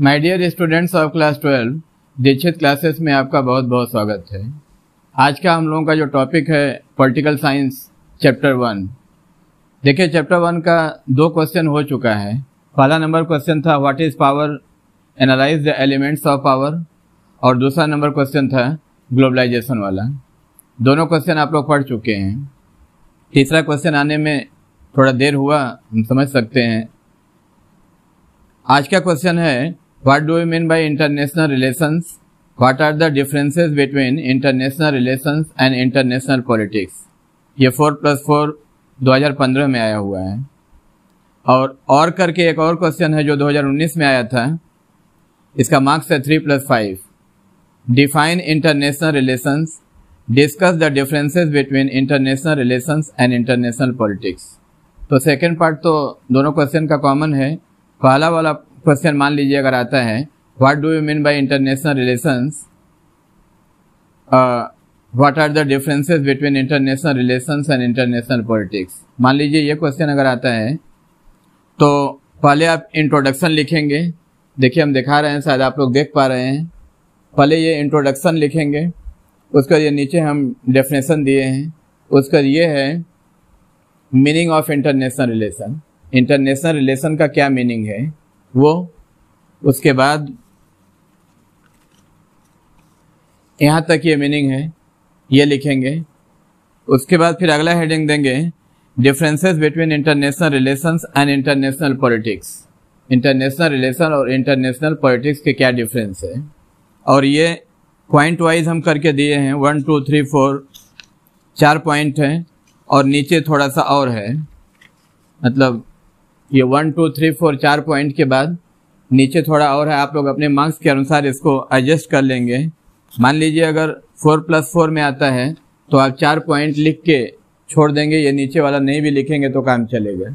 My dear students of class 12 Dixit classes में आपका बहुत बहुत स्वागत है। आज का हम लोगों का जो टॉपिक है पॉलिटिकल साइंस चैप्टर 1। देखिए चैप्टर 1 का 2 क्वेश्चन हो चुका है। पहला नंबर क्वेश्चन था what is power, analyse the elements of power, और दूसरा नंबर क्वेश्चन था ग्लोबलाइजेशन वाला। दोनों क्वेश्चन आप लोग पढ़ चुके हैं। तीसरा क्वेश्चन आने में थोड़ा देर हुआ, हम समझ सकते हैं। आज का क्वेश्चन है what do you mean by international relations, what are the differences between international relations and international politics. ये 4+4 2015 में आया हुआ है। और करके एक और क्वेश्चन है जो 2019 में आया था। इसका मार्क्स है 3+5। Define international relations, discuss the differences between international relations and international politics. तो सेकेंड पार्ट तो दोनों क्वेश्चन का कॉमन है। पहला वाला क्वेश्चन मान लीजिए अगर आता है what do you mean by international relations, what are the differences between international relations and international politics. मान लीजिए ये क्वेश्चन अगर आता है तो पहले आप इंट्रोडक्शन लिखेंगे। देखिए हम दिखा रहे हैं, शायद आप लोग देख पा रहे हैं। पहले ये इंट्रोडक्शन लिखेंगे, उसका ये नीचे हम डेफिनेशन दिए हैं। उसका ये है meaning of international relation, international relation का क्या मीनिंग है वो। उसके बाद यहाँ तक ये मीनिंग है, ये लिखेंगे। उसके बाद फिर अगला हेडिंग देंगे differences between international relations and international politics. International relation और इंटरनेशनल पॉलिटिक्स के क्या डिफरेंस है, और ये पॉइंट वाइज हम करके दिए हैं। 1 2 3 4 4 पॉइंट हैं और नीचे थोड़ा सा और है। मतलब ये 1 2 3 4 4 पॉइंट के बाद नीचे थोड़ा और है। आप लोग अपने मार्क्स के अनुसार इसको एडजस्ट कर लेंगे। मान लीजिए अगर 4+4 में आता है तो आप 4 पॉइंट लिख के छोड़ देंगे, ये नीचे वाला नहीं भी लिखेंगे तो काम चलेगा।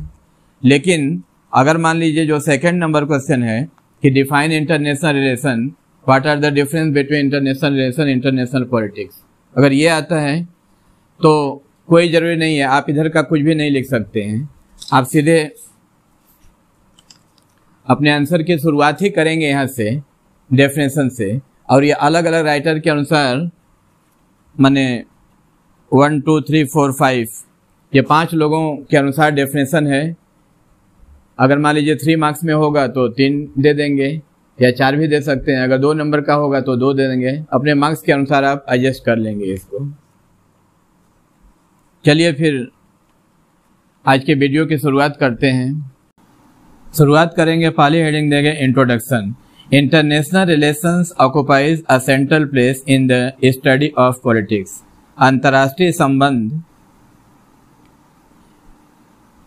लेकिन अगर मान लीजिए जो सेकंड नंबर क्वेश्चन है कि define international relation, what are the difference between international relation international politics, अगर ये आता है तो कोई ज़रूरी नहीं है, आप इधर का कुछ भी नहीं लिख सकते हैं। आप सीधे अपने आंसर की शुरुआत ही करेंगे यहाँ से डेफिनेशन से, और ये अलग अलग राइटर के अनुसार माने 1 2 3 4 5 ये 5 लोगों के अनुसार डेफिनेशन है। अगर मान लीजिए 3 मार्क्स में होगा तो 3 दे देंगे या 4 भी दे सकते हैं। अगर 2 नंबर का होगा तो 2 दे देंगे। अपने मार्क्स के अनुसार आप एडजस्ट कर लेंगे इसको। चलिए फिर आज के वीडियो की शुरुआत करते हैं। शुरुआत करेंगे, पहली हेडिंग देंगे introduction. International relations occupies a central place in the study of politics. अंतर्राष्ट्रीय संबंध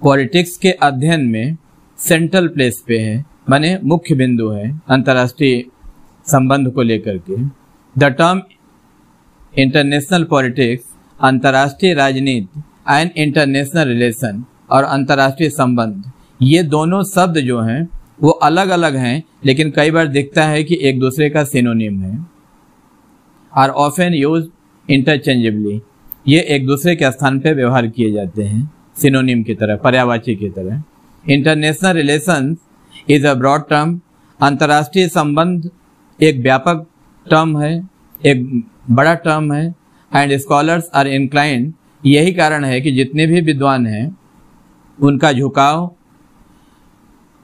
पॉलिटिक्स के अध्ययन में सेंट्रल प्लेस पे है, माने मुख्य बिंदु है अंतर्राष्ट्रीय संबंध को लेकर के। द टर्म इंटरनेशनल पॉलिटिक्स, अंतर्राष्ट्रीय राजनीति, एंड इंटरनेशनल रिलेशन और अंतर्राष्ट्रीय संबंध, ये दोनों शब्द जो हैं वो अलग अलग हैं, लेकिन कई बार दिखता है कि एक दूसरे का सिनोनिम है। आर ऑफन यूज इंटरचेंजेबली, ये एक दूसरे के स्थान पर व्यवहार किए जाते हैं सिनोनिम की तरह, पर्यायवाची की तरह। International relations is a broad term, अंतर्राष्ट्रीय संबंध एक व्यापक टर्म है, एक बड़ा टर्म है। एंड स्कॉलर्स आर इंक्लाइंड, यही कारण है कि जितने भी विद्वान हैं उनका झुकाव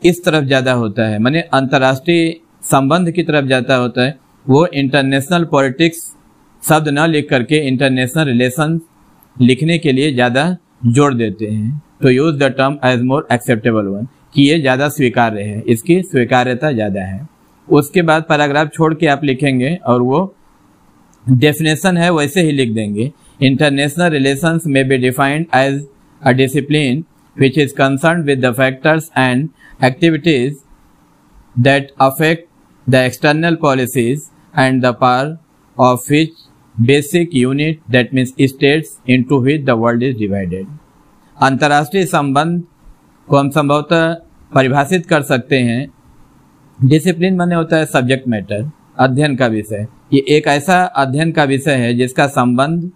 इस तरफ ज़्यादा होता है, माने अंतर्राष्ट्रीय संबंध की तरफ जाता होता है। वो इंटरनेशनल पॉलिटिक्स शब्द न लिख करके इंटरनेशनल रिलेशन लिखने के लिए ज़्यादा जोर देते हैं। तो use the term as more acceptable one, कि ये ज़्यादा स्वीकार्य है, इसकी स्वीकार्यता ज़्यादा है। उसके बाद पैराग्राफ छोड़ के आप लिखेंगे और वो डेफिनेशन है वैसे ही लिख देंगे। International relations may be defined as a discipline which is concerned with the factors and activities that affect the external policies and the power of which basic unit, that means states, into which the world is divided। अंतर्राष्ट्रीय संबंध को हम संभवतः परिभाषित कर सकते हैं, discipline माने होता है सब्जेक्ट मैटर, अध्ययन का विषय। ये एक ऐसा अध्ययन का विषय है जिसका संबंध,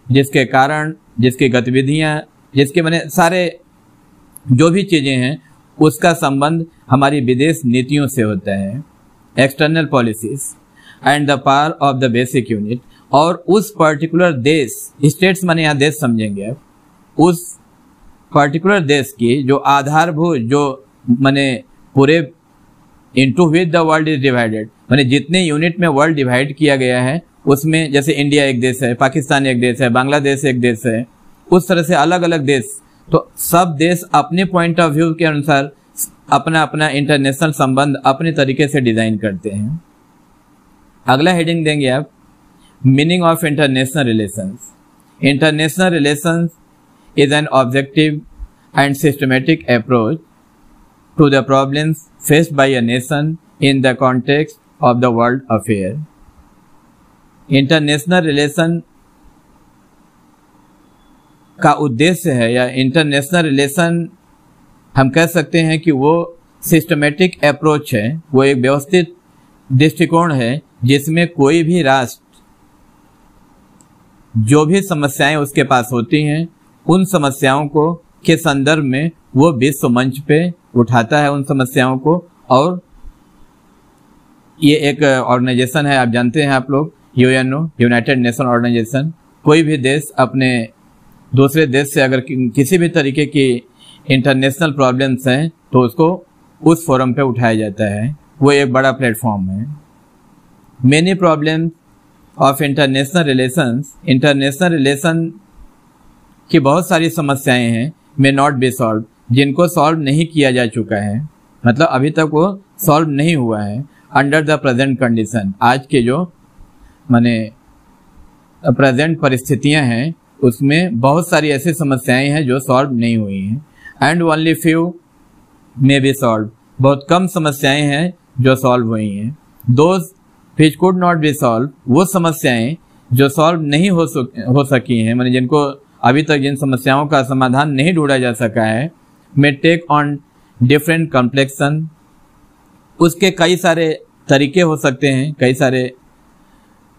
जिसके कारण, जिसकी गतिविधियाँ, जिसके माने सारे जो भी चीज़ें हैं उसका संबंध हमारी विदेश नीतियों से होता है। External policies and the power of the basic unit, और उस पर्टिकुलर देश, स्टेट्स माने यहाँ देश समझेंगे आप, उस पर्टिकुलर देश की जो आधारभूत, जो माने पूरे into which the world is divided, माने जितने यूनिट में वर्ल्ड डिवाइड किया गया है उसमें, जैसे इंडिया एक देश है, पाकिस्तान एक देश है, बांग्लादेश एक देश है, उस तरह से अलग अलग देश, तो सब देश अपने पॉइंट ऑफ व्यू के अनुसार अपना अपना इंटरनेशनल संबंध अपने तरीके से डिजाइन करते हैं। अगला हेडिंग देंगे आप, meaning of international relations. International relations is an objective and systematic approach to the problems faced by a nation in the context of the world affair. International relation का उद्देश्य है, या इंटरनेशनल रिलेशन हम कह सकते हैं कि वो सिस्टमेटिक अप्रोच है, वो एक व्यवस्थित दृष्टिकोण है जिसमें कोई भी राष्ट्र जो भी समस्याएं उसके पास होती हैं उन समस्याओं को के संदर्भ में वो विश्व मंच पे उठाता है उन समस्याओं को। और ये एक ऑर्गेनाइजेशन है, आप जानते हैं आप लोग, यूएनओ, यूनाइटेड नेशन ऑर्गेनाइजेशन। कोई भी देश अपने दूसरे देश से अगर किसी भी तरीके की इंटरनेशनल प्रॉब्लम्स हैं तो उसको उस फोरम पे उठाया जाता है, वो एक बड़ा प्लेटफॉर्म है। Many problems of international relations, international relation की बहुत सारी समस्याएं हैं, मे नॉट बी सॉल्व, जिनको सॉल्व नहीं किया जा चुका है, मतलब अभी तक वो सॉल्व नहीं हुआ है। अंडर द प्रेजेंट कंडीशन, आज के जो माने प्रेजेंट परिस्थितियां हैं उसमें बहुत सारी ऐसी समस्याएं हैं जो सॉल्व नहीं हुई हैं। And only few may be solve, बहुत कम समस्याएं हैं जो सॉल्व हुई हैं। Those which could not be solve, वो समस्याएं जो सॉल्व नहीं हो सकी हैं, माने जिनको अभी तक जिन समस्याओं का समाधान नहीं ढूंढा जा सका है, may take on different complexion, उसके कई सारे तरीके हो सकते हैं, कई सारे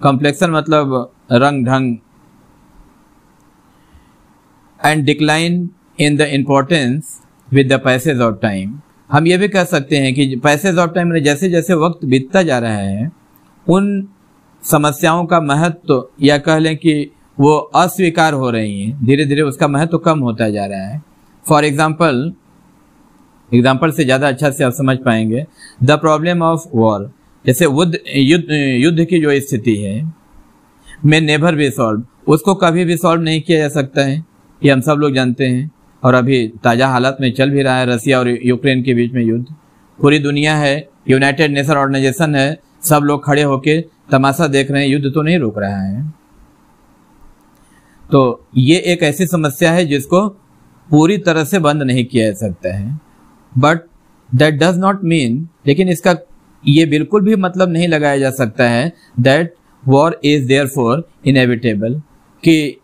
कॉम्प्लेक्सन मतलब रंग ढंग। And decline in the importance with the passage of time, हम ये भी कह सकते हैं कि पैसेज ऑफ टाइम जैसे जैसे वक्त बीतता जा रहा है उन समस्याओं का महत्व, या कह लें कि वो अस्वीकार हो रही हैं, धीरे धीरे उसका महत्व कम होता जा रहा है। फॉर एग्जाम्पल से ज़्यादा अच्छा से आप समझ पाएंगे, द प्रॉब्लम ऑफ वॉर, जैसे युद्ध की जो स्थिति है, में नेवर बी सॉल्व, उसको कभी भी सॉल्व नहीं किया जा सकता है, ये हम सब लोग जानते हैं। और अभी ताज़ा हालत में चल भी रहा है रसिया और यूक्रेन के बीच में युद्ध, पूरी दुनिया है, यूनाइटेड नेशन ऑर्गेनाइजेशन है, सब लोग खड़े होके तमाशा देख रहे हैं, युद्ध तो नहीं रुक रहा है। तो ये एक ऐसी समस्या है जिसको पूरी तरह से बंद नहीं किया जा सकता है। But that does not mean, लेकिन इसका ये बिल्कुल भी मतलब नहीं लगाया जा सकता है that war is therefore inevitable, कि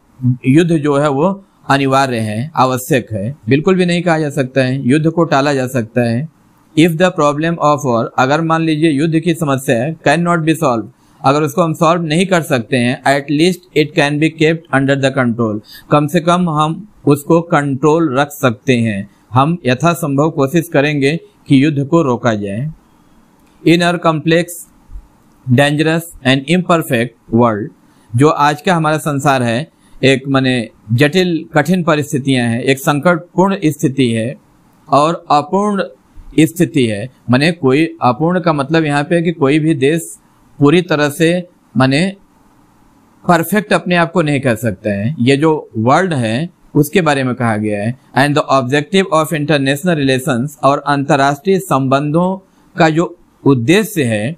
युद्ध जो है वो अनिवार्य है, आवश्यक है, बिल्कुल भी नहीं कहा जा सकता है। युद्ध को टाला जा सकता है। If the problem of war, अगर मान लीजिए युद्ध की समस्या है, कैन नॉट बी सॉल्व, अगर उसको हम सॉल्व नहीं कर सकते हैं, at least it can be kept under the control, कम से कम हम उसको कंट्रोल रख सकते हैं, हम यथासंभव कोशिश करेंगे कि युद्ध को रोका जाए। In our complex dangerous and imperfect world, जो आज का हमारा संसार है, एक माने जटिल कठिन परिस्थितियां हैं, एक संकटपूर्ण स्थिति है और अपूर्ण स्थिति है। माने कोई अपूर्ण का मतलब यहाँ पे है कि कोई भी देश पूरी तरह से माने परफेक्ट अपने आप को नहीं कर सकता है, ये जो वर्ल्ड है उसके बारे में कहा गया है। And the objective of international relations, और अंतर्राष्ट्रीय संबंधों का जो उद्देश्य है,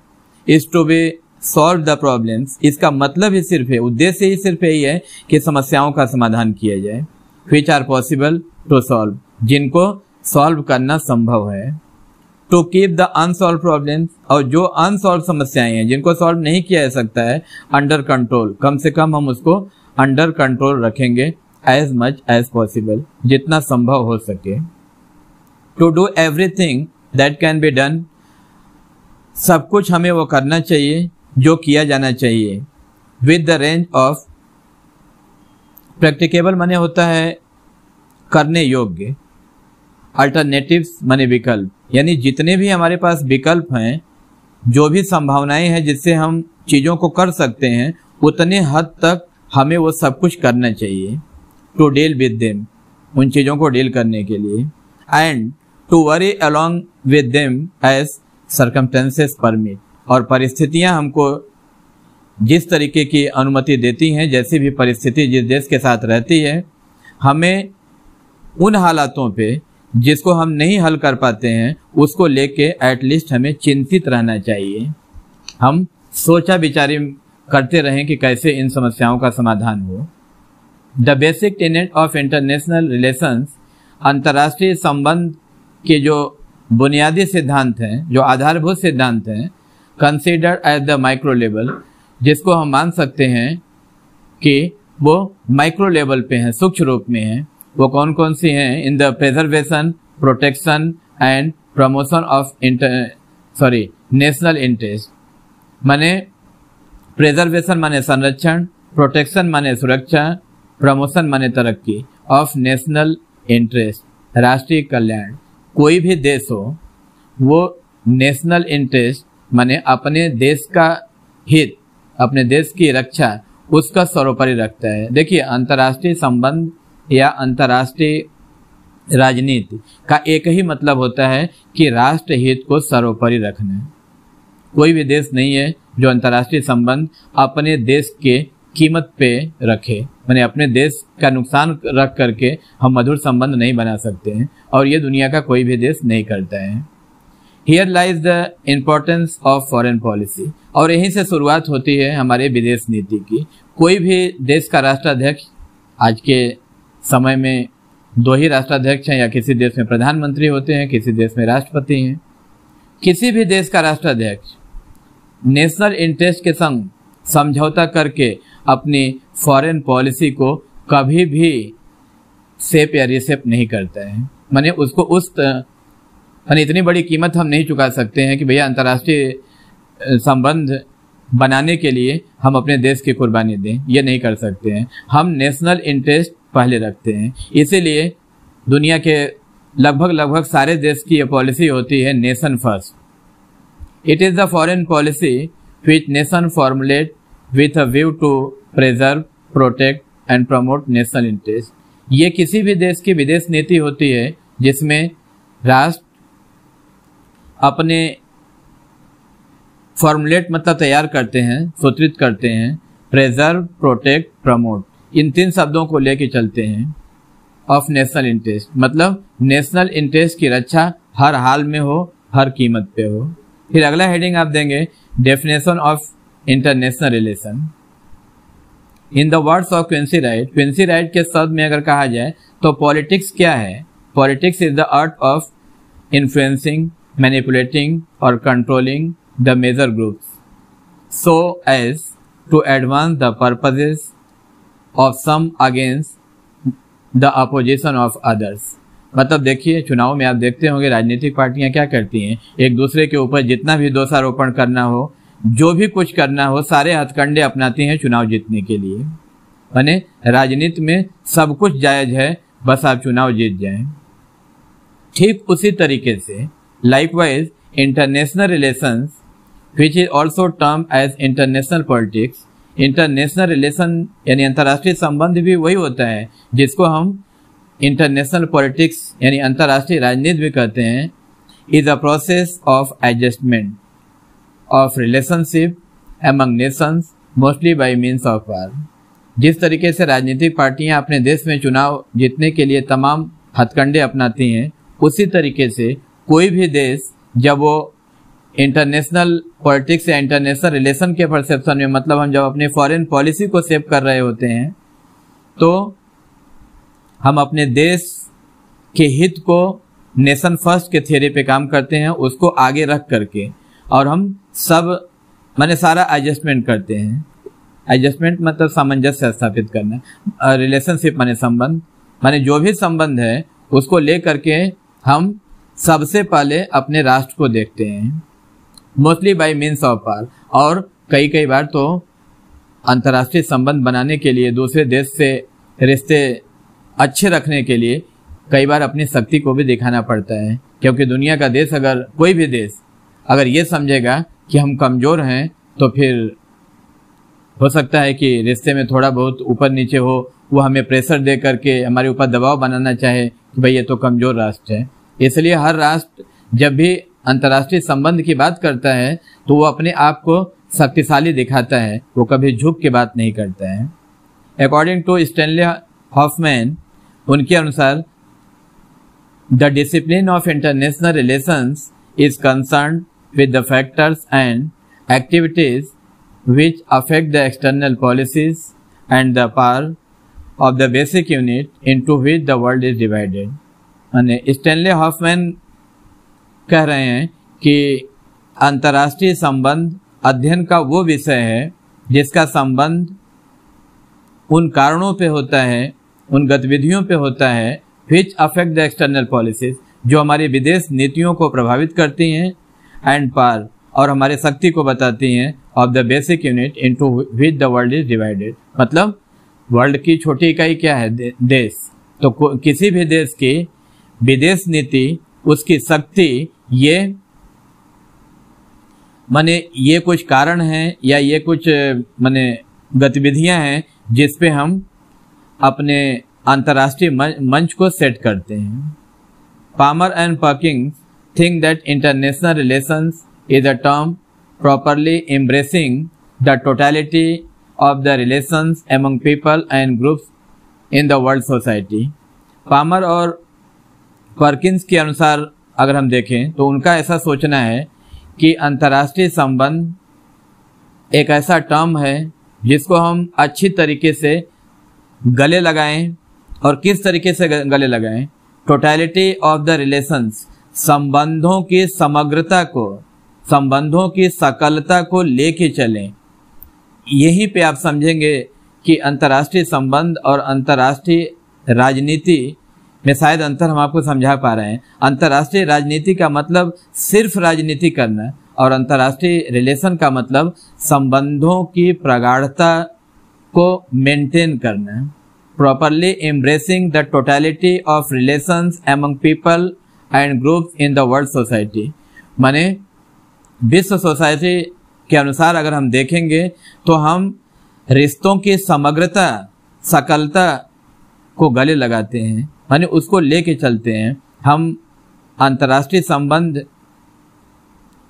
is to be solve the problems, इसका मतलब ही सिर्फ है, उद्देश्य ही सिर्फ यही है कि समस्याओं का समाधान किया जाए, which are possible to solve, जिनको सॉल्व करना संभव है। To keep the unsolve problems, और जो अनसॉल्व समस्याएं हैं जिनको सॉल्व नहीं किया जा सकता है, अंडर कंट्रोल, कम से कम हम उसको अंडर कंट्रोल रखेंगे, एज मच एज पॉसिबल, जितना संभव हो सके। To do everything that can be done, सब कुछ हमें वो करना चाहिए जो किया जाना चाहिए। With the range of practicable माने होता है करने योग्य, अल्टरनेटिव्स माने विकल्प, यानी जितने भी हमारे पास विकल्प हैं जो भी संभावनाएं हैं जिससे हम चीज़ों को कर सकते हैं उतने हद तक हमें वो सब कुछ करना चाहिए टू डील विद देम, उन चीज़ों को डील करने के लिए, and to worry along with them as circumstances permit, और परिस्थितियां हमको जिस तरीके की अनुमति देती हैं, जैसी भी परिस्थिति जिस देश के साथ रहती है, हमें उन हालातों पे जिसको हम नहीं हल कर पाते हैं उसको लेके एटलीस्ट हमें चिंतित रहना चाहिए। हम सोचा विचारी करते रहें कि कैसे इन समस्याओं का समाधान हो। The basic Tenet of international relations, अंतर्राष्ट्रीय संबंध के जो बुनियादी सिद्धांत हैं, जो आधारभूत सिद्धांत हैं, considered at the micro level, जिसको हम मान सकते हैं कि वो माइक्रो लेवल पे हैं, सूक्ष्म रूप में हैं, वो कौन कौन सी हैं? In the preservation, protection and promotion of national interest, माने प्रिजर्वेशन माने संरक्षण, प्रोटेक्शन माने सुरक्षा, प्रमोशन माने तरक्की, ऑफ नेशनल इंटरेस्ट राष्ट्रीय कल्याण। कोई भी देश हो वो नेशनल इंटरेस्ट माने अपने देश का हित, अपने देश की रक्षा उसका सर्वोपरि रखता है। देखिए, अंतर्राष्ट्रीय संबंध या अंतर्राष्ट्रीय राजनीति का एक ही मतलब होता है कि राष्ट्र हित को सर्वोपरि रखना। कोई भी देश नहीं है जो अंतर्राष्ट्रीय संबंध अपने देश के कीमत पे रखे, माने अपने देश का नुकसान रख करके हम मधुर संबंध नहीं बना सकते हैं, और ये दुनिया का कोई भी देश नहीं करता है। Here lies the importance of foreign policy, और यहीं से शुरुआत होती है हमारे विदेश नीति की। कोई भी देश का राष्ट्राध्यक्ष, आज के समय में दो ही राष्ट्राध्यक्ष हैं, या किसी देश में प्रधानमंत्री होते हैं, किसी देश में राष्ट्रपति हैं। किसी भी देश का राष्ट्राध्यक्ष नेशनल इंटरेस्ट के संग समझौता करके अपनी फॉरेन पॉलिसी को कभी भी सेप या रिसेप नहीं करता है। माने उसको माने इतनी बड़ी कीमत हम नहीं चुका सकते हैं कि भैया अंतर्राष्ट्रीय संबंध बनाने के लिए हम अपने देश की कुर्बानी दें, ये नहीं कर सकते हैं। हम नेशनल इंटरेस्ट पहले रखते हैं, इसीलिए दुनिया के लगभग सारे देश की ये पॉलिसी होती है nation first. It is the foreign policy which nation formulate with a view to preserve, protect and promote national interest. ये किसी भी देश की विदेश नीति होती है जिसमें राष्ट्र अपने फॉर्मुलेट मतलब तैयार करते हैं, सूत्रित करते हैं, प्रिजर्व, प्रोटेक्ट, प्रमोट, इन 3 शब्दों को लेके चलते हैं। ऑफ नेशनल इंटरेस्ट मतलब नेशनल इंटरेस्ट की रक्षा हर हाल में हो, हर कीमत पे हो। फिर अगला हेडिंग आप देंगे definition of international relation. In the words of Quincy Wright, Quincy Wright के शब्द में अगर कहा जाए तो पॉलिटिक्स क्या है? Politics is the art of influencing, manipulating और controlling the major groups so as to advance the purposes of some against the opposition of others. मतलब देखिए, चुनाव में आप देखते होंगे राजनीतिक पार्टियां क्या करती हैं, एक दूसरे के ऊपर जितना भी दोषारोपण करना हो, जो भी कुछ करना हो, सारे हथकंडे अपनाती हैं चुनाव जीतने के लिए। माने राजनीति में सब कुछ जायज है, बस आप चुनाव जीत जाएं। ठीक उसी तरीके से likewise international relations which is also term as international politics, international relation यानी अंतर्राष्ट्रीय संबंध भी वही होता है जिसको हम इंटरनेशनल पॉलिटिक्स यानी अंतर्राष्ट्रीय राजनीति भी कहते हैं। Is a process of adjustment of relationship among Nations mostly bye means of war. जिस तरीके से राजनीतिक पार्टियां अपने देश में चुनाव जीतने के लिए तमाम हथकंडे अपनाती हैं, उसी तरीके से कोई भी देश जब वो इंटरनेशनल पॉलिटिक्स या इंटरनेशनल रिलेशन के परसेप्शन में, मतलब हम जब अपने फॉरेन पॉलिसी को सेव कर रहे होते हैं, तो हम अपने देश के हित को नेशन फर्स्ट के थ्योरी पे काम करते हैं, उसको आगे रख करके, और हम सब माने सारा एडजस्टमेंट करते हैं। एडजस्टमेंट मतलब सामंजस्य स्थापित करना, रिलेशनशिप माने संबंध, माने जो भी संबंध है उसको ले करके हम सबसे पहले अपने राष्ट्र को देखते हैं, mostly bye means of power. और कई बार तो अंतर्राष्ट्रीय संबंध बनाने के लिए, दूसरे देश से रिश्ते अच्छे रखने के लिए कई बार अपनी शक्ति को भी दिखाना पड़ता है, क्योंकि दुनिया का देश, अगर कोई भी देश अगर ये समझेगा कि हम कमज़ोर हैं तो फिर हो सकता है कि रिश्ते में थोड़ा बहुत ऊपर नीचे हो, वो हमें प्रेशर दे करके हमारे ऊपर दबाव बनाना चाहे कि भाई ये तो कमज़ोर राष्ट्र है। इसलिए हर राष्ट्र जब भी अंतर्राष्ट्रीय संबंध की बात करता है तो वो अपने आप को शक्तिशाली दिखाता है, वो कभी झुक के बात नहीं करता है। अकॉर्डिंग टू स्टैनली हॉफमैन, उनके अनुसार the discipline of international relations is concerned with the factors and activities which affect the external policies and the power of the basic unit into which the world is divided। माने Stanley Hoffmann कह रहे हैं कि अंतर्राष्ट्रीय संबंध अध्ययन का वो विषय है जिसका संबंध उन कारणों पे होता है, उन गतिविधियों पे होता है which affect the external policies, जो हमारी विदेश नीतियों को प्रभावित करती हैं, एंड पार, और हमारे शक्ति को बताती हैं, of the basic unit into which the world is divided. मतलब वर्ल्ड की छोटी इकाई क्या है? देश। तो किसी भी देश की विदेश नीति, उसकी शक्ति, ये माने ये कुछ कारण हैं या ये कुछ माने गतिविधियां हैं जिस पे हम अपने अंतर्राष्ट्रीय मंच को सेट करते हैं। Palmer and Perkins think that international relations is a term properly embracing the totality of the relations among people and groups in the world society। Palmer और पर्किंस के अनुसार अगर हम देखें तो उनका ऐसा सोचना है कि अंतर्राष्ट्रीय संबंध एक ऐसा टर्म है जिसको हम अच्छी तरीके से गले लगाएं। और किस तरीके से गले लगाएं? टोटलिटी ऑफ द रिलेशंस, संबंधों की समग्रता को, संबंधों की सकलता को लेके चलें। यहीं पे आप समझेंगे कि अंतर्राष्ट्रीय संबंध और अंतर्राष्ट्रीय राजनीति में शायद अंतर हम आपको समझा पा रहे हैं। अंतर्राष्ट्रीय राजनीति का मतलब सिर्फ राजनीति करना, और अंतर्राष्ट्रीय रिलेशन का मतलब संबंधों की प्रगाढ़ता को मेंटेन करना। Properly embracing the totality of relations among people and groups in the world society, माने विश्व सोसाइटी के अनुसार अगर हम देखेंगे तो हम रिश्तों की समग्रता, सकलता को गले लगाते हैं, माने उसको लेके चलते हैं। हम अंतर्राष्ट्रीय संबंध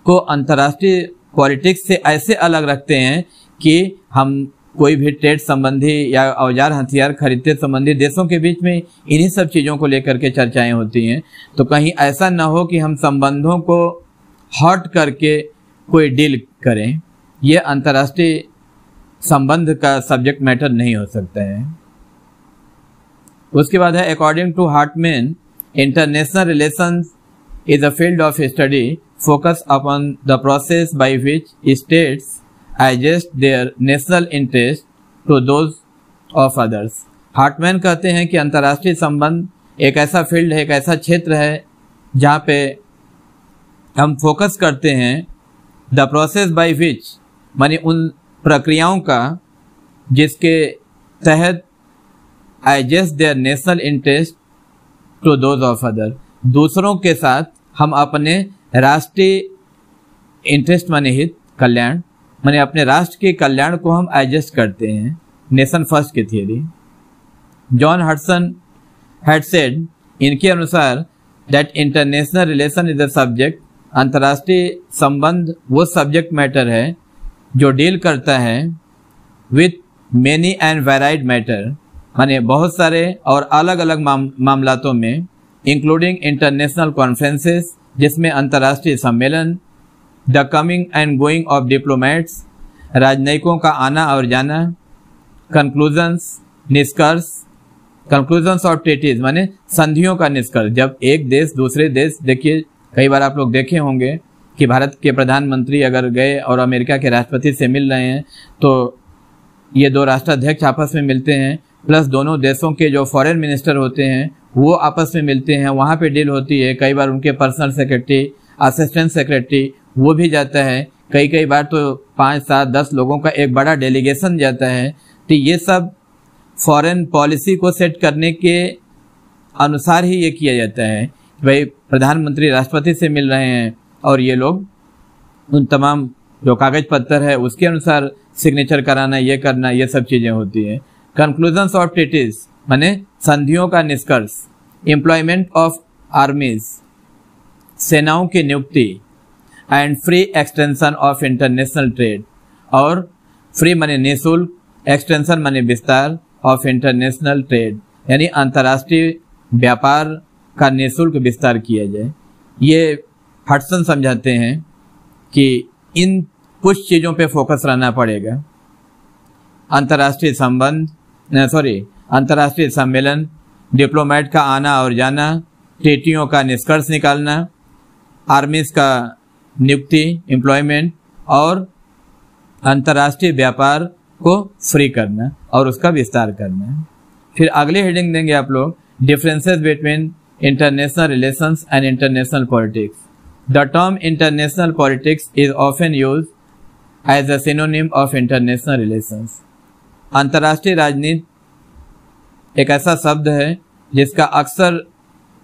को अंतर्राष्ट्रीय पॉलिटिक्स से ऐसे अलग रखते हैं कि हम कोई भी ट्रेड संबंधी या औजार हथियार खरीदते संबंधी देशों के बीच में इन्हीं सब चीज़ों को लेकर के चर्चाएं होती हैं। तो कहीं ऐसा न हो कि हम संबंधों को हट करके कोई डील करें, ये अंतर्राष्ट्रीय संबंध का सब्जेक्ट मैटर नहीं हो सकता है। उसके बाद है according to Hartman, international relations is a field of study focus upon the process by which states adjust their national interest to those of others। Hartman कहते हैं कि अंतर्राष्ट्रीय संबंध एक ऐसा फील्ड है, एक ऐसा क्षेत्र है जहाँ पे हम फोकस करते हैं द प्रोसेस बाय विच, माने उन प्रक्रियाओं का जिसके तहत adjust their national interest to those of other, दूसरों के साथ हम अपने राष्ट्रीय इंटरेस्ट माने हित, कल्याण माने अपने राष्ट्र के कल्याण को हम एडजस्ट करते हैं। नेशन फर्स्ट की theory. John Hudson had said, इनके अनुसार, that international relation is the subject, अंतर्राष्ट्रीय संबंध वो सब्जेक्ट मैटर है जो डील करता है with many and varied matter, माने बहुत सारे और अलग अलग मामलातों में, इंक्लूडिंग इंटरनेशनल कॉन्फ्रेंसेस जिसमें अंतर्राष्ट्रीय सम्मेलन, the coming and going of diplomats, राजनयिकों का आना और जाना, कंक्लूजन्स, निष्कर्ष, कंक्लूजन्स ऑफ ट्रीटीज माने संधियों का निष्कर्ष। जब एक देश दूसरे देश, देखिए कई बार आप लोग देखे होंगे कि भारत के प्रधानमंत्री अगर गए और अमेरिका के राष्ट्रपति से मिल रहे हैं तो ये दो राष्ट्राध्यक्ष आपस में मिलते हैं, प्लस दोनों देशों के जो फॉरेन मिनिस्टर होते हैं वो आपस में मिलते हैं, वहाँ पे डील होती है। कई बार उनके पर्सनल सेक्रेटरी, असिस्टेंट सेक्रेटरी वो भी जाता है, कई बार तो 5, 7, 10 लोगों का एक बड़ा डेलीगेशन जाता है। तो ये सब फॉरेन पॉलिसी को सेट करने के अनुसार ही ये किया जाता है कि भाई प्रधानमंत्री राष्ट्रपति से मिल रहे हैं और ये लोग उन तमाम जो कागज पत्तर है उसके अनुसार सिग्नेचर कराना, ये करना, ये सब चीजें होती है। कंक्लूजन्स ऑफ ट्रीटीज माने संधियों का निष्कर्ष। एम्प्लॉयमेंट ऑफ आर्मीज, सेनाओं की नियुक्ति। And free extension of international trade, और फ्री माने निःशुल्क, एक्सटेंशन माने विस्तार, ऑफ इंटरनेशनल ट्रेड यानी अंतर्राष्ट्रीय व्यापार का निःशुल्क विस्तार किया जाए। ये हडसन समझाते हैं कि इन कुछ चीज़ों पे फोकस रहना पड़ेगा। अंतर्राष्ट्रीय अंतर्राष्ट्रीय सम्मेलन, डिप्लोमेट का आना और जाना, ट्रीटियों का निष्कर्ष निकालना, आर्मीज का नियुक्ति, एम्प्लॉयमेंट, और अंतर्राष्ट्रीय व्यापार को फ्री करना और उसका विस्तार करना। फिर अगली हेडिंग देंगे आप लोग, differences between international relations and international politics. The term international politics is often used as a synonym of international relations. अंतर्राष्ट्रीय राजनीति एक ऐसा शब्द है जिसका अक्सर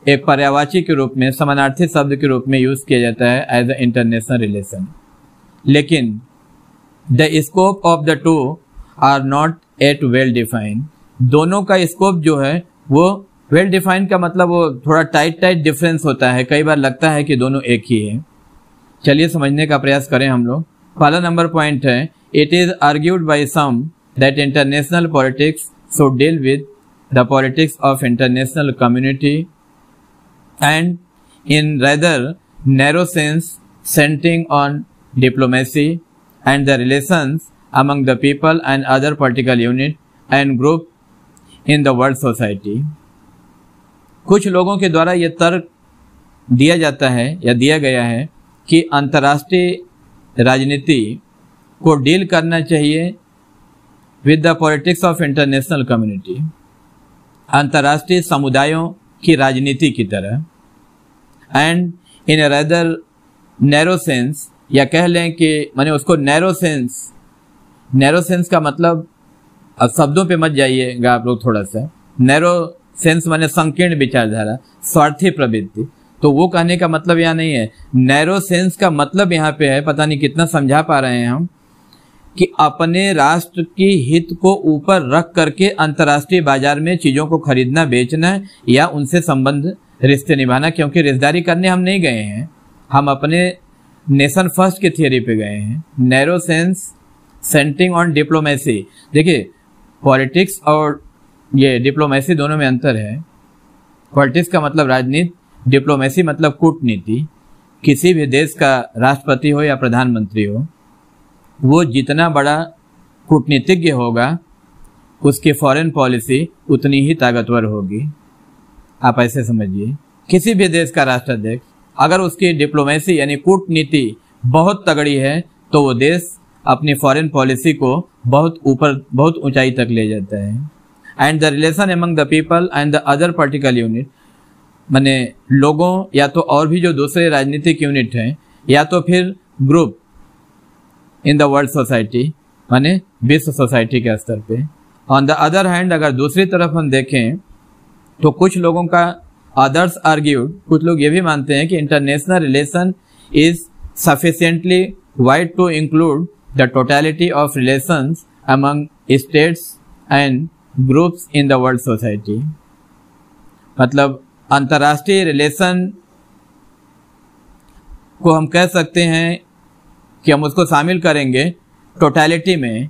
एक पर्यायवाची के रूप में, समानार्थी शब्द के रूप में यूज किया जाता है एज अ इंटरनेशनल रिलेशन। लेकिन the scope of the two are not at well defined. दोनों का स्कोप जो है वो वेल डिफाइंड का मतलब वो थोड़ा टाइट डिफरेंस होता है, कई बार लगता है कि दोनों एक ही है। चलिए समझने का प्रयास करें हम लोग। पहला नंबर पॉइंट है, it is argued by some that international politics should deal with the politics of international community and in rather narrow sense centering on diplomacy and the relations among the people and other political unit and group in the world society। कुछ लोगों के द्वारा यह तर्क दिया जाता है या दिया गया है कि अंतर्राष्ट्रीय राजनीति को डील करना चाहिए with the politics of international community, अंतर्राष्ट्रीय समुदायों की राजनीति की तरह, and in a rather narrow sense, या कह लें कि मैंने उसको नैरो सेंस का मतलब, अब शब्दों पे मत जाइएगा आप लोग थोड़ा सा, नैरो सेंस माने संकीर्ण विचारधारा, स्वार्थी प्रवृत्ति, तो वो कहने का मतलब यहाँ नहीं है। नैरो सेंस का मतलब यहाँ पे है, पता नहीं कितना समझा पा रहे हैं हम, कि अपने राष्ट्र की हित को ऊपर रख करके अंतर्राष्ट्रीय बाजार में चीजों को खरीदना, बेचना या उनसे संबंध रिश्ते निभाना, क्योंकि रिश्तेदारी करने हम नहीं गए हैं, हम अपने नेशन फर्स्ट की थियरी पे गए हैं। Narrow sense centering on diplomacy, देखिए पॉलिटिक्स और ये डिप्लोमेसी दोनों में अंतर है। पॉलिटिक्स का मतलब राजनीति, डिप्लोमेसी मतलब कूटनीति। किसी भी देश का राष्ट्रपति हो या प्रधानमंत्री हो, वो जितना बड़ा कूटनीतिज्ञ होगा उसकी फॉरेन पॉलिसी उतनी ही ताकतवर होगी। आप ऐसे समझिए, किसी भी देश का राष्ट्राध्यक्ष अगर उसकी डिप्लोमेसी यानी कूटनीति बहुत तगड़ी है तो वो देश अपनी फॉरेन पॉलिसी को बहुत ऊपर, बहुत ऊंचाई तक ले जाता है। And the relation among the people and the other political unit, माने लोगों या तो और भी जो दूसरे राजनीतिक यूनिट हैं, या तो फिर group in the world society, माने विश्व सोसाइटी के स्तर पे। ऑन द अदर हैंड, अगर दूसरी तरफ हम देखें तो कुछ लोगों का अदर्स आर्ग्यूड, कुछ लोग ये भी मानते हैं कि international relation is sufficiently wide to include the totality of relations among states and groups in the world society. मतलब अंतर्राष्ट्रीय रिलेशन को हम कह सकते हैं कि हम उसको शामिल करेंगे टोटलिटी में,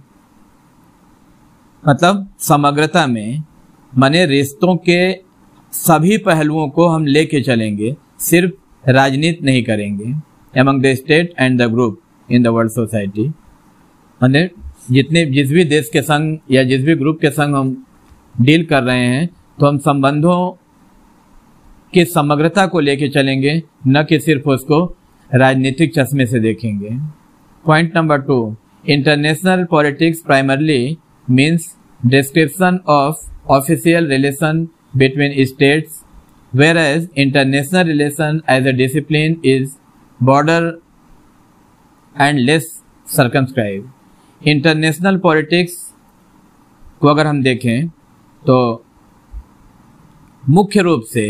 मतलब समग्रता में, माने रिश्तों के सभी पहलुओं को हम लेके चलेंगे, सिर्फ राजनीति नहीं करेंगे। Among the state and the group in the world society, माने जिस भी देश के संग या जिस भी ग्रुप के संग हम डील कर रहे हैं तो हम संबंधों की समग्रता को लेके चलेंगे, न कि सिर्फ उसको राजनीतिक चश्मे से देखेंगे। Point number 2, international politics primarily means description of official relation between states, whereas international relation as a discipline is broader and less circumscribed। International politics को अगर हम देखें तो मुख्य रूप से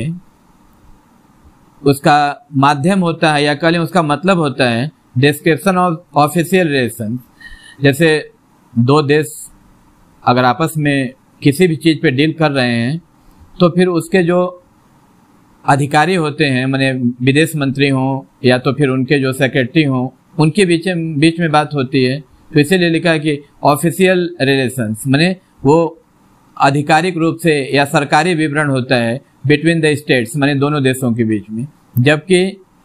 उसका माध्यम होता है, या कह लें उसका मतलब होता है डिस्क्रिप्शन ऑफ ऑफिशियल रिलेशन, जैसे दो देश अगर आपस में किसी भी चीज़ पे डील कर रहे हैं तो फिर उसके जो अधिकारी होते हैं, माने विदेश मंत्री हों या तो फिर उनके जो सेक्रेटरी हों, उनके बीच में बात होती है। तो इसीलिए लिखा है कि ऑफिशियल रिलेशंस, माने वो आधिकारिक रूप से या सरकारी विवरण होता है बिटवीन द स्टेट्स, माने दोनों देशों के बीच में। जबकि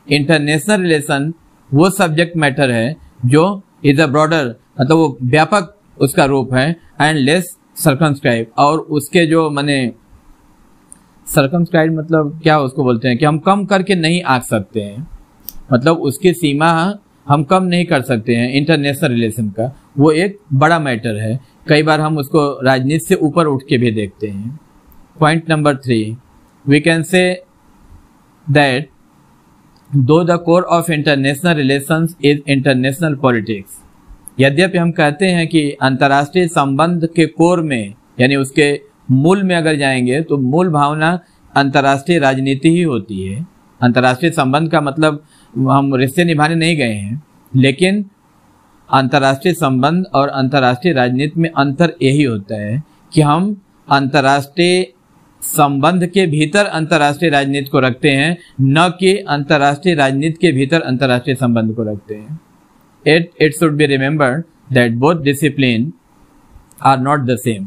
इंटरनेशनल रिलेशन वो सब्जेक्ट मैटर है जो इज अ ब्रॉडर, मतलब वो व्यापक उसका रूप है, एंड लेस सर्कमस्क्राइब, और उसके जो माने सर्कमस्क्राइब मतलब क्या उसको बोलते हैं कि हम कम करके नहीं आंक सकते हैं, मतलब उसकी सीमा हम कम नहीं कर सकते हैं। इंटरनेशनल रिलेशन का वो एक बड़ा मैटर है, कई बार हम उसको राजनीति से ऊपर उठ के भी देखते हैं। Point number 3, we can say that though the core of international relations is international politics. यद्यपि हम कहते हैं कि अंतर्राष्ट्रीय संबंध के कोर में, यानी उसके मूल में अगर जाएंगे तो मूल भावना अंतर्राष्ट्रीय राजनीति ही होती है। अंतर्राष्ट्रीय संबंध का मतलब हम रिश्ते निभाने नहीं गए हैं, लेकिन अंतर्राष्ट्रीय संबंध और अंतर्राष्ट्रीय राजनीति में अंतर यही होता है कि हम अंतर्राष्ट्रीय संबंध के भीतर अंतर्राष्ट्रीय राजनीति को रखते हैं, न कि अंतर्राष्ट्रीय राजनीति के भीतर अंतर्राष्ट्रीय संबंध को रखते हैं। It should be remembered that both discipline are not the same.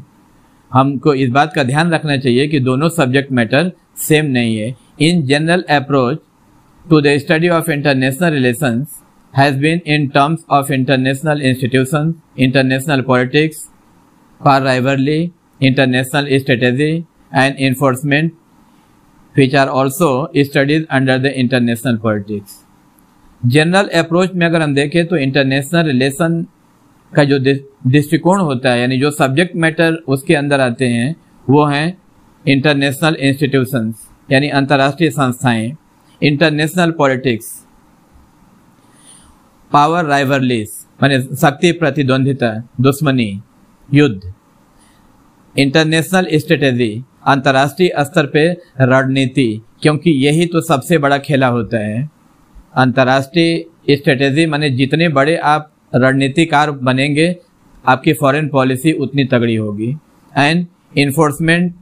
हमको इस बात का ध्यान रखना चाहिए कि दोनों सब्जेक्ट मैटर सेम नहीं है। In general approach to the study of international relations has been in terms of international institutions, international politics, power rivalry, international strategy and enforcement, which are also studied under the international politics. General approach में अगर हम देखें तो international relation का जो दृष्टिकोण होता है, यानी जो सब्जेक्ट मैटर उसके अंदर आते हैं, वो हैं इंटरनेशनल इंस्टीट्यूशंस यानी अंतर्राष्ट्रीय संस्थाएं, इंटरनेशनल पॉलिटिक्स, पावर राइवरलीज माने शक्ति प्रतिद्वंदिता, दुश्मनी, युद्ध, इंटरनेशनल स्ट्रेटेजी अंतर्राष्ट्रीय स्तर पे रणनीति, क्योंकि यही तो सबसे बड़ा खेला होता है। अंतर्राष्ट्रीय स्ट्रेटेजी माने जितने बड़े आप रणनीतिकार बनेंगे आपकी फॉरेन पॉलिसी उतनी तगड़ी होगी। And enforcement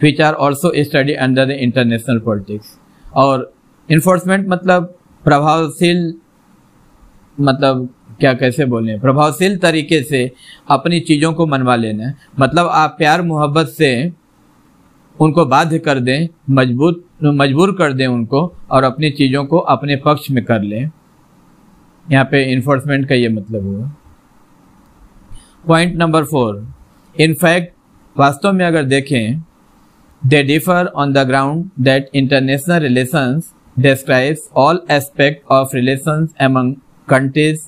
which are also study under the international politics. और इन्फोर्समेंट मतलब प्रभावशील, मतलब क्या कैसे बोलें, प्रभावशील तरीके से अपनी चीज़ों को मनवा लेना, मतलब आप प्यार मोहब्बत से उनको बाध्य कर दें, मजबूर कर दें उनको, और अपनी चीज़ों को अपने पक्ष में कर लें। यहाँ पे इन्फोर्समेंट का ये मतलब हुआ। पॉइंट नंबर 4, इनफैक्ट वास्तव में अगर देखें, they differ on the ground that international relations describes all aspect of relations among countries,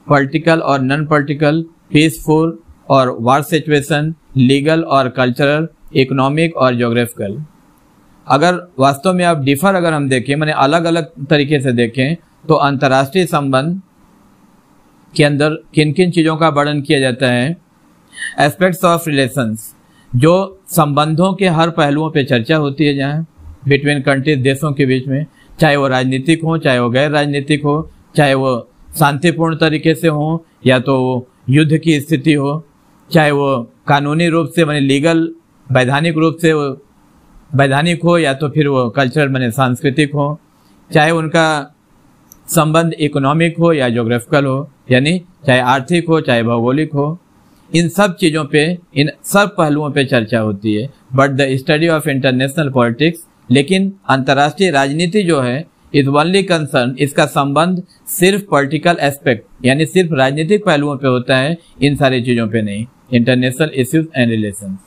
political और नॉन पॉलिटिकल, पीसफुल और वार सिचुएशन, लीगल और कल्चरल, इकोनॉमिक और ज्योग्राफिकल। अगर वास्तव में आप डिफर अगर हम देखें, माने अलग अलग तरीके से देखें, तो अंतर्राष्ट्रीय संबंध के अंदर किन किन चीज़ों का वर्णन किया जाता है। एस्पेक्ट्स ऑफ रिलेशंस, जो संबंधों के हर पहलुओं पे चर्चा होती है जहाँ बिटवीन कंट्रीज, देशों के बीच में, चाहे वो राजनीतिक हो, चाहे वो गैर राजनीतिक हो, चाहे वो शांतिपूर्ण तरीके से हो या तो युद्ध की स्थिति हो, चाहे वो कानूनी रूप से माने लीगल वैधानिक रूप से वो वैधानिक हो या तो फिर वो कल्चरल माने सांस्कृतिक हो, चाहे उनका संबंध इकोनॉमिक हो या ज्योग्राफिकल हो, यानी चाहे आर्थिक हो चाहे भौगोलिक हो। इन सब चीज़ों पे, इन सब पहलुओं पे चर्चा होती है। But the study of international politics, लेकिन अंतर्राष्ट्रीय राजनीति जो है इज ओनली कंसर्न, इसका संबंध सिर्फ पॉलिटिकल एस्पेक्ट यानी सिर्फ राजनीतिक पहलुओं पे होता है, इन सारी चीज़ों पे नहीं। International issues and relations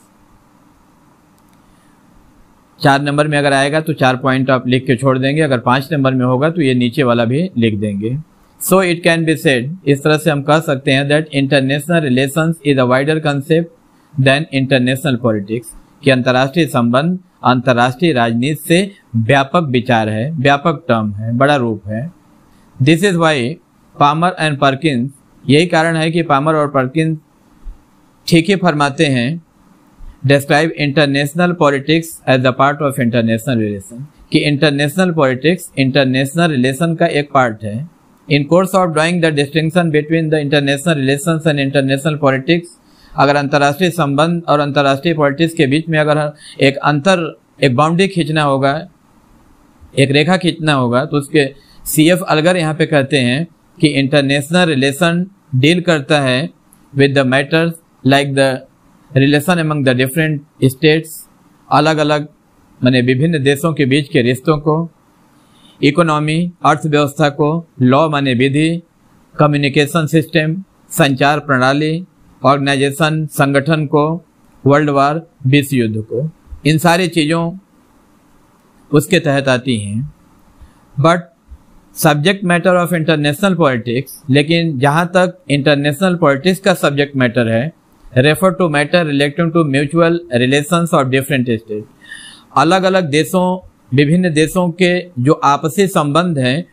4 number में अगर आएगा तो 4 पॉइंट आप लिख के छोड़ देंगे, अगर 5 नंबर में होगा तो ये नीचे वाला भी लिख देंगे। So it can be said, इस तरह से हम कह सकते हैं that international relations is a wider concept than international politics, कि अंतर्राष्ट्रीय संबंध अंतर्राष्ट्रीय राजनीति से व्यापक विचार है, व्यापक टर्म है, बड़ा रूप है। This is why Palmer and Perkins, यही कारण है कि पामर और पर्किंस ठीक ही फरमाते हैं, describe international politics as the part of international relation, कि इंटरनेशनल पॉलिटिक्स इंटरनेशनल रिलेशन का एक पार्ट है। In course of drawing the distinction between the international relations and international politics, अगर अंतर्राष्ट्रीय संबंध और अंतर्राष्ट्रीय पॉलिटिक्स के बीच में अगर एक बाउंड्री खींचना होगा, एक रेखा खींचना होगा, तो उसके CF अलगर यहाँ पे कहते हैं कि इंटरनेशनल रिलेशन डील करता है with the matters like the relation among the different states, अलग अलग माने विभिन्न देशों के बीच के रिश्तों को, इकोनॉमी अर्थव्यवस्था को, लॉ माने विधि, कम्युनिकेशन सिस्टम संचार प्रणाली, ऑर्गेनाइजेशन संगठन को, वर्ल्ड वार विश्व युद्ध को, इन सारी चीज़ों उसके तहत आती हैं। But subject matter of international politics, लेकिन जहाँ तक इंटरनेशनल पॉलिटिक्स का सब्जेक्ट मैटर है, refer to matter relating to mutual relations of different state, अलग अलग देशों विभिन्न देशों के जो आपसी संबंध हैं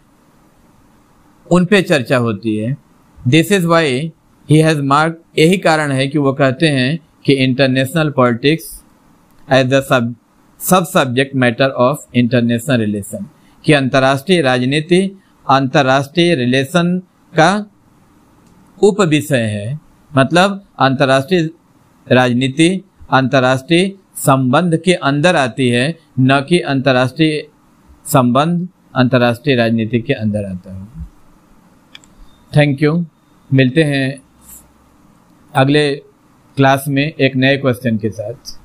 उन पे चर्चा होती है। This is why he has mark, यही कारण है कि वो कहते हैं कि international politics as the sub subject matter of international relation, कि अंतर्राष्ट्रीय राजनीति अंतर्राष्ट्रीय रिलेशन का उप विषय है। मतलब अंतर्राष्ट्रीय राजनीति अंतर्राष्ट्रीय संबंध के अंदर आती है, न कि अंतर्राष्ट्रीय संबंध अंतर्राष्ट्रीय राजनीति के अंदर आता है। Thank you. मिलते हैं अगले क्लास में एक नए क्वेश्चन के साथ।